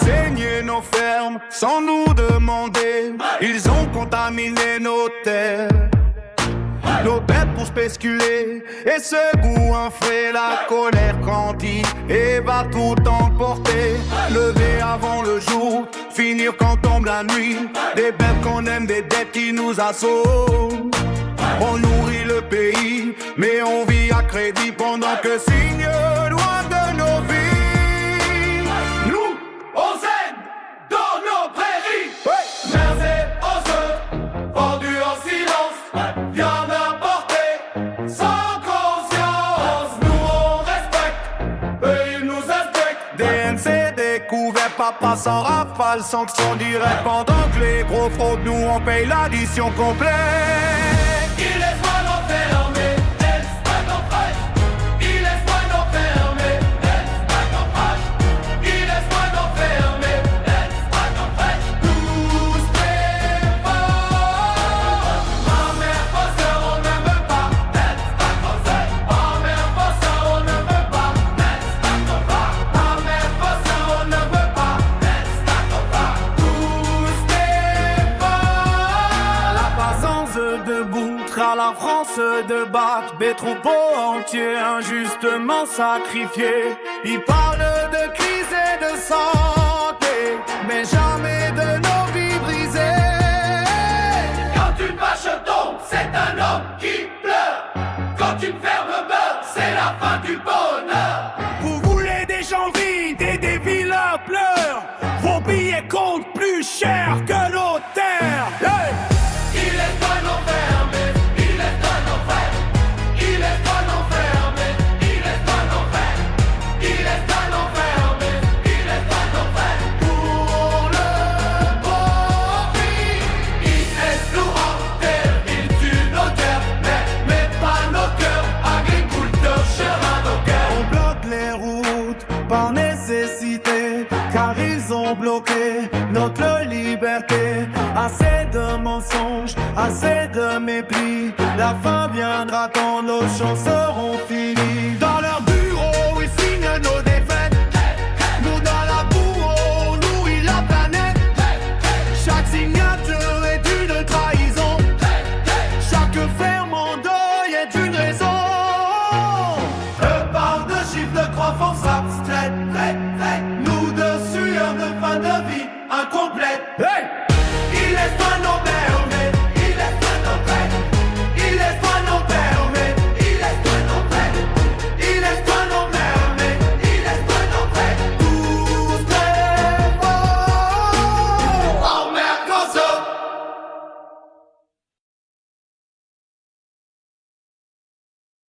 saigner nos fermes sans nous demander. Ils ont contaminé nos terres, nos bêtes pour spéculer. Et ce goût en fait la colère grandit et va tout emporter. Lever avant le jour, finir quand tombe la nuit. Des bêtes qu'on aime, des dettes qui nous assautent. On nourrit le pays, mais on vit à crédit pendant que signe loin de nos vies. Nous, on s'aide dans nos prairies. Ouais. Mers et osseux, vendus en silence, viande importée, sans conscience. Nous on respecte, eux ils nous inspectent. DNC découvert, papa sans rafale, sanction directe. Pendant que les gros fraudent, nous on paye l'addition complète. Il laisse-moi l'enfermer, laisse-moi l'enfermer. Il laisse-moi l'enfermer, laisse-moi l'enfermer. Il laisse-moi l'enfermer, laisse-moi l'enfermer. Tous préparent. Ma mère fosseur, on ne veut pas, laisse-moi l'enfermer. Ma mère fosseur, on ne veut pas, laisse-moi l'enfermer. Ma mère fosseur, on ne veut pas, laisse-moi l'enfermer. Tous préparent. La patience debout. À la France de battre, des troupeaux entiers injustement sacrifiés. Ils parlent de crise et de santé, mais jamais de nos vies brisées. Quand une vache tombe, c'est un homme qui pleure. Quand une ferme meurt, c'est la fin du bonheur. Vous voulez des gens vides et des vilains pleurs. Vos billets comptent plus cher que nos terres. Hey! Il est pas l'enfermer. Par nécessité, car ils ont bloqué notre liberté. Assez de mensonges, assez de mépris. La fin viendra quand nos chances seront finies. Dans leur bureau, ils signent nos défaites. Nous dans la boue, on nourrit la planète. Chaque signature est une trahison. Chaque ferme en deuil est une raison. Je parle de chiffres de croissance abstraite.